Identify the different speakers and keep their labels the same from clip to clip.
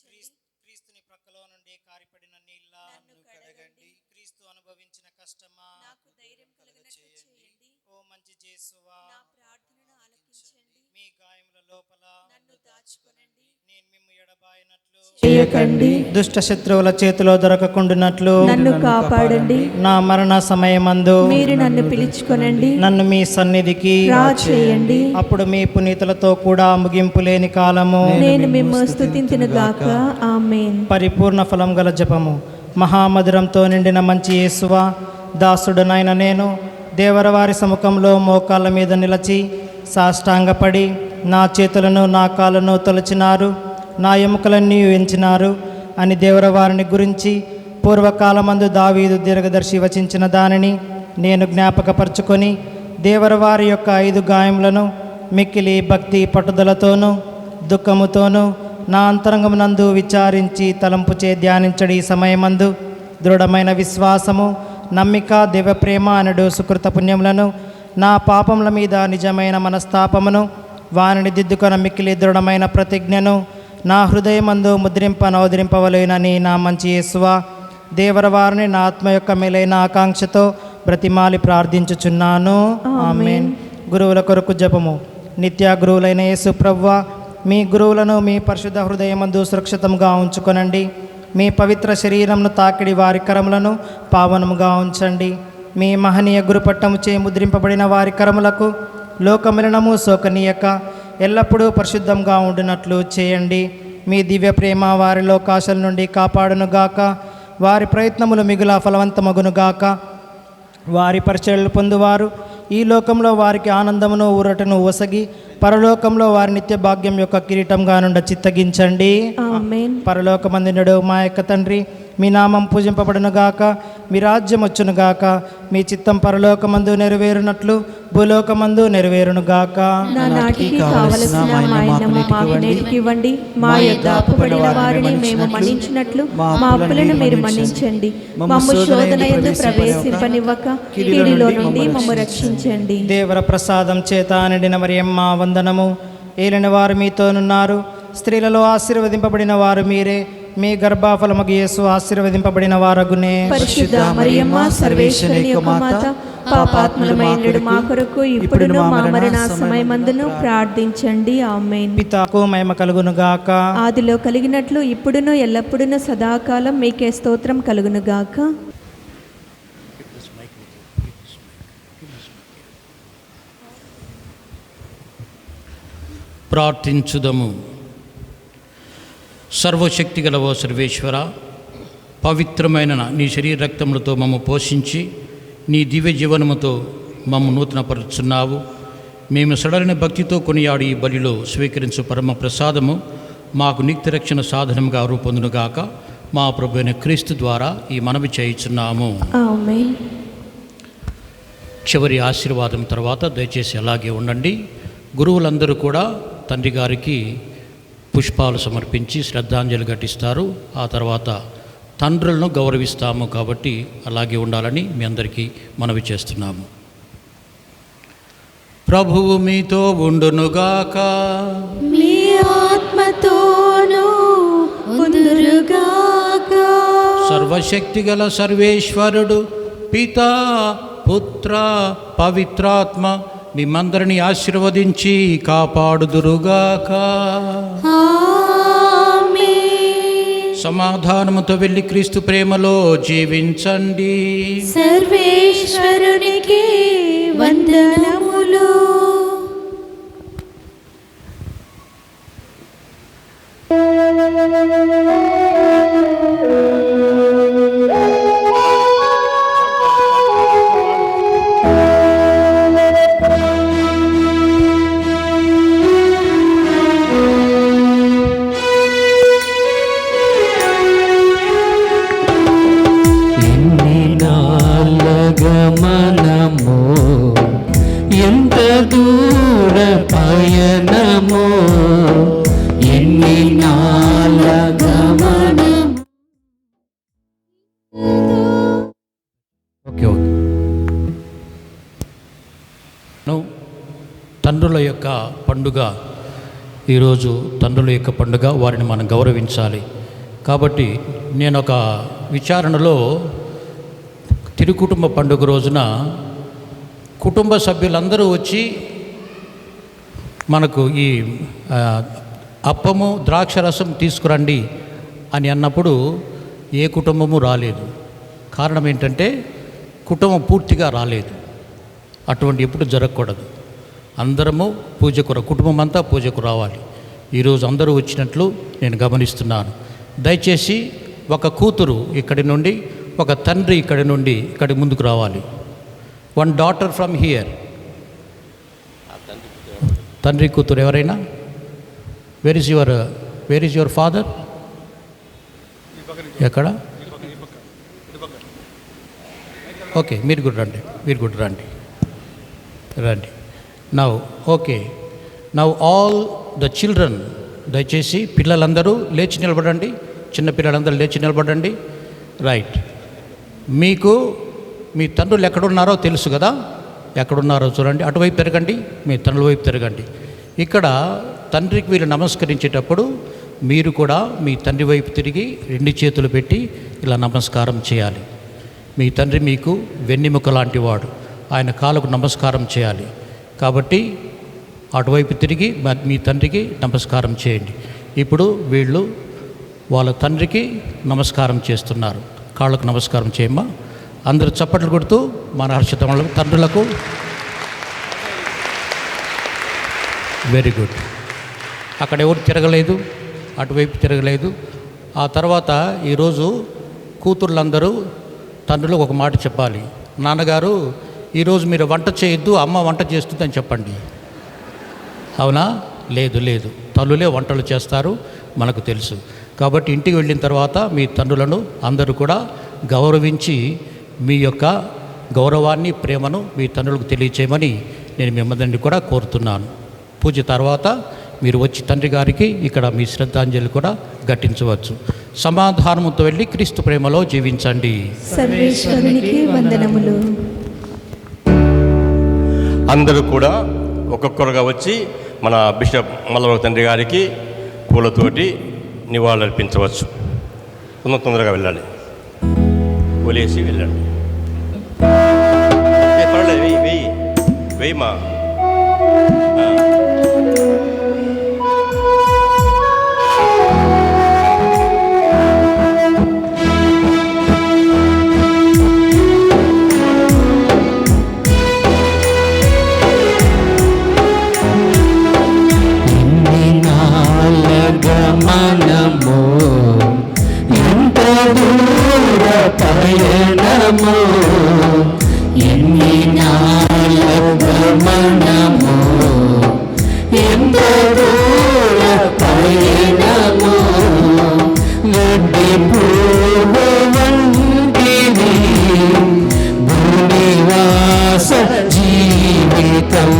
Speaker 1: క్రీస్తుని ప్రక్కలో నుండి కారిపడిన నీళ్ళ నన్ను కడగండి. క్రీస్తు అనుభవించిన కష్టమా నాకు ధైర్యం కలుగచేయండి. ఓ మంచి యేసువా నా ప్రార్థనను ఆలకించండి. మీ గాయముల లోపల నన్ను దాచుకొనండి. నేను మిమ్ము ఎడబాయనట్లు చేయకండి. దుష్ట శత్రువుల చేతిలో దొరకకుండునట్లు నన్ను కాపాడండి. నా మరణ సమయమందు మీరు నన్ను పిలుచుకొనండి. నన్ను మీ సన్నిధికి రాచేయండి. అప్పుడు మీ పునీతులతో కూడా ముగింపు లేని కాలము నేను మిమ్ము స్తుతింతును గాక. ఆమేన్. పరిపూర్ణ ఫలం గల జపము. మహామధురంతో నిండిన మంచి యేసువా, దాసుడనైన నేను దేవరవారి సముఖంలో మోకాళ్ళ మీద నిలచి సాష్టాంగపడి నా చేతులను నా కాళ్ళను తొలచినారు, నా ఎముకలన్నీ ఎంచినారు అని దేవరవారిని గురించి పూర్వకాలమందు దావీదు దీర్ఘదర్శి వచించిన దానిని నేను జ్ఞాపకపరుచుకొని దేవరవారి యొక్క 5 గాయములను మిక్కిలి భక్తి పట్టుదలతోనూ దుఃఖముతోనూ నా అంతరంగమునందు విచారించి తలంపుచే ధ్యానించడి సమయమందు దృఢమైన విశ్వాసము, నమ్మిక, దేవప్రేమ అనడు సుకృత పుణ్యములను, నా పాపముల మీద నిజమైన మనస్తాపమును, వానిని దిద్దుకొన మిక్కిలి దృఢమైన ప్రతిజ్ఞను నా హృదయమందు నవదరింపవలేనని నా మంచి యేసువా, దేవరవారిని నా ఆత్మ యొక్క మేలైన ఆకాంక్షతో బ్రతిమాలి ప్రార్థించుచున్నాను. ఆమేన్. గురువుల కొరకు జపము. నిత్య గురువులైన యేసు ప్రభువా, మీ గురువులను మీ పరిశుద్ధ హృదయమందు సురక్షితంగా ఉంచుకొనండి. మీ పవిత్ర శరీరమును తాకిడి వారి కరములను పావనముగా ఉంచండి. మీ మహనీయ గురుపట్టముచే ముద్రింపబడిన వారి కరములకు లోకమిలనము సోకనీయక ఎల్లప్పుడూ పరిశుద్ధంగా ఉండినట్లు చేయండి. మీ దివ్య ప్రేమ వారి లోకాశల నుండి కాపాడునుగాక. వారి ప్రయత్నములు మిగుల ఫలవంతమగునుగాక. వారి పరిచర్యలు పొందువారు ఈ లోకంలో వారికి ఆనందమును ఊరటను ఒసగి పరలోకంలో వారి నిత్య భాగ్యం యొక్క కిరీటంగా నుండి చిత్తగించండి. ఆమేన్. పరలోకమందునుడు మా యొక్క తండ్రి, మీ నామం పూజింపబడునుగాక, మీ రాజ్యం వచ్చునుగాక, మీ చిత్తం పరలోకమందు నెరవేరునట్లు భూలోకమందు నెరవేరునుగాక.
Speaker 2: నా నాటికి కావలసిన మాకు నేర్పివ్వండి. మా యొద్ద అప్పుబడిన వారిని మేము మన్నించినట్లు మా అప్పులను మీరు మన్నించండి. మమ్ము శోధన యందు ప్రవేశింపనివ్వక కీడులో నుండి మమ్ము రక్షించండి.
Speaker 1: దేవర ప్రసాదం చేత నిండిన మరియమ్మ వందనము. ఏలిన వారు మీతోనున్నారు, స్త్రీలలో ఆశీర్వదింపబడిన వారు మీరే. మీ గర్భఫలమగు యేసు ఆశీర్వదింపబడిన వారగునే.
Speaker 2: పరిశుద్ధ మరియమ్మ సర్వేశ్వరుని యొక్క మాత, పాపాత్ములమైనడు మా కొరకు ఇప్పుడును మా మరణ సమయమందును ప్రార్థించండి. ఆమేన్.
Speaker 1: పితాకు మహిమ కలుగునుగాక.
Speaker 2: ఆదిలో కలిగినట్లు ఇప్పుడును ఎల్లప్పుడును సదాకాలం మీకే స్తోత్రం కలుగునుగాక.
Speaker 3: ప్రార్థించుదము. సర్వశక్తి గలవో సర్వేశ్వర, పవిత్రమైన నీ శరీర రక్తములతో మమ్ము పోషించి నీ దివ్య జీవనముతో మమ్ము నూతనపరుచున్నావు. మేము సడలిన భక్తితో కొనియాడి ఈ బలిలో స్వీకరించు పరమ ప్రసాదము మాకు నిత్య రక్షణ సాధనముగా రూపొందునుగాక. మా ప్రభు అయిన క్రీస్తు ద్వారా ఈ మనవి చేయుచున్నాము.
Speaker 2: ఆమేన్.
Speaker 3: చివరి ఆశీర్వాదం తర్వాత దయచేసి అలాగే ఉండండి. గురువులందరూ కూడా తండ్రి గారికి పుష్పాలు సమర్పించి శ్రద్ధాంజలి ఘటిస్తారు. ఆ తర్వాత తండ్రులను గౌరవిస్తాము కాబట్టి అలాగే ఉండాలని మీ అందరికీ మనవి చేస్తున్నాము. ప్రభువు మీతో ఉండునుగాక.
Speaker 2: మీ ఆత్మతోనూ ఉండునుగాక.
Speaker 3: సర్వశక్తిగల సర్వేశ్వరుడు పితా, పుత్ర, పవిత్రాత్మ మిమ్మందరినీ ఆశీర్వదించి కాపాడుదురుగాక. సమాధానముతో వెళ్ళి క్రీస్తు ప్రేమలో జీవించండి.
Speaker 2: సర్వేశ్వరునికి వందనములు.
Speaker 4: గమనము ఎంత దూర పయనము, ఎన్ని నాళ్ళ గమనము.
Speaker 3: ఓకే తండ్రుల యొక్క పండుగ ఈరోజు తండ్రుల యొక్క పండుగ, వారిని మనం గౌరవించాలి. కాబట్టి నేను ఒక విచారణలో తిరుకుటుంబ పండుగ రోజున కుటుంబ సభ్యులందరూ వచ్చి మనకు ఈ అప్పము ద్రాక్షరసం తీసుకురండి అని అన్నప్పుడు ఏ కుటుంబము రాలేదు. కారణం ఏంటంటే కుటుంబం పూర్తిగా రాలేదు. అటువంటి ఎప్పుడు జరగకూడదు. అందరము పూజకు కుటుంబం అంతా పూజకు రావాలి. ఈరోజు అందరూ వచ్చినట్లు నేను గమనిస్తున్నాను. దయచేసి ఒక కూతురు ఇక్కడి నుండి, ఒక తండ్రి ఇక్కడి నుండి ఇక్కడి ముందుకు రావాలి. One daughter from here. తండ్రి కూతురు ఎవరైనా? Where is your father? ఎక్కడ? ఓకే, మీరు కూడా రండి. రండి. Now okay, now all the children, దయచేసి పిల్లలందరూ లేచి నిలబడండి. చిన్న పిల్లలందరూ లేచి నిలబడండి. రైట్. మీకు మీ తండ్రులు ఎక్కడున్నారో తెలుసు కదా, ఎక్కడున్నారో చూడండి. అటువైపు తిరగండి, మీ తండ్రుల వైపు తిరగండి. ఇక్కడ తండ్రికి వీళ్ళు నమస్కరించేటప్పుడు మీరు కూడా మీ తండ్రి వైపు తిరిగి 2 చేతులు పెట్టి ఇలా నమస్కారం చేయాలి. మీ తండ్రి మీకు వెన్నెముక లాంటి వాడు, ఆయన కాళ్ళకు నమస్కారం చేయాలి. కాబట్టి అటువైపు తిరిగి మీ తండ్రికి నమస్కారం చేయండి. ఇప్పుడు వీళ్ళు వాళ్ళ తండ్రికి నమస్కారం చేస్తున్నారు. కాళ్ళకు నమస్కారం చేయమ్మా. అందరూ చప్పట్లు కొడుతూ మన హర్షితములు తండ్రులకు. Very good. అక్కడ ఎవరు తిరగలేదు, అటువైపు తిరగలేదు. ఆ తర్వాత ఈరోజు కూతుర్లందరూ తండ్రులకు ఒక మాట చెప్పాలి. నాన్నగారు, ఈరోజు మీరు వంట చేయొద్దు, అమ్మ వంట చేస్తుందని చెప్పండి. అవునా? లేదు, తల్లులే వంటలు చేస్తారు, మనకు తెలుసు. కాబట్టి ఇంటికి వెళ్ళిన తర్వాత మీ తండ్రులను అందరూ కూడా గౌరవించి మీ యొక్క గౌరవాన్ని, ప్రేమను మీ తండ్రులకు తెలియచేయమని నేను మిమ్మల్ని కూడా కోరుతున్నాను. పూజ తర్వాత మీరు వచ్చి తండ్రి గారికి ఇక్కడ మీ శ్రద్ధాంజలి కూడా ఘటించవచ్చు. సమాధానంతో వెళ్ళి క్రీస్తు ప్రేమలో జీవించండి.
Speaker 2: సర్వేశ్వరునికి వందనములు.
Speaker 5: అందరూ కూడా ఒక్కొక్కరుగా వచ్చి మన బిషప్ మల్లవరపు తండ్రి గారికి పూలతోటి నివాళులర్పించవచ్చు. తొందరగా వెళ్ళాలి, పూలేసి వెళ్ళండి. పర్లేదు, వెయ్యి మా.
Speaker 4: గమనము ఎంత దూర పయనము, ఎన్ని నాళ్ళ గమనము, ఎంత దూర పయనము, గడ్డి పూల వంటిది భూనివాస జీవితం.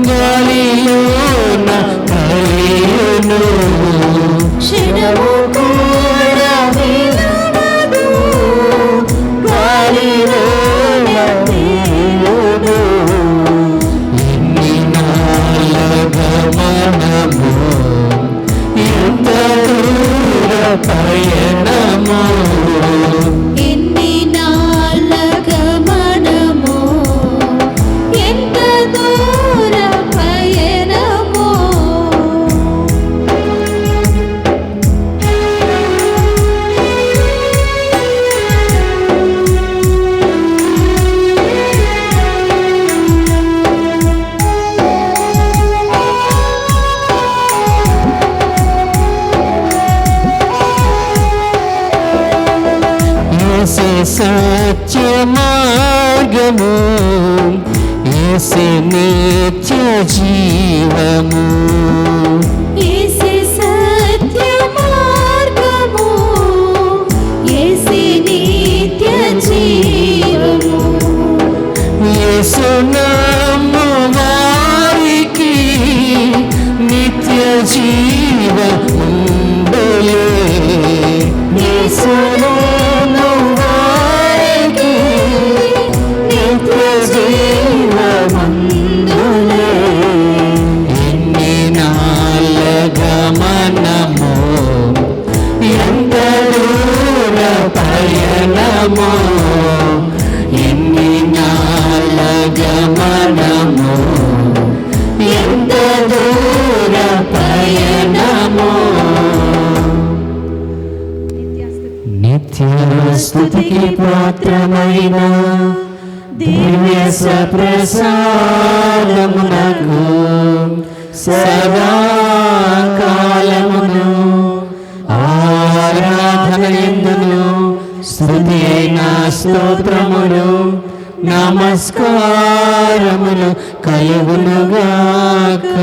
Speaker 4: గాలిలోన కలియును పయనము
Speaker 2: ఎన్ని నాళ్ళ గమనము ఎంత దూర పయనము
Speaker 4: యేసే సత్య మార్గము యేసే నిత్య జీవము
Speaker 2: యేసే సత్య మార్గము యేసే నిత్య జీవము
Speaker 4: యేసు నమ్ము వారికి నిత్య జీవముందులే యేసు నమ్ము వారికి నిత్య జీవముందులే ఎన్ని నాళ్ళ గమనము ఎంత దూర పయనము ఎన్ని నాళ్ళ గమనము ఎంత దూర పయనము నిత్య స్తుతికి పాత్రమైన దివ్య సప్రసాదమునకు సదాకాలమును ఆరాధనయందును స్తుతి అయిన స్తోత్రములు నమస్కారములు కలుగునుగాక.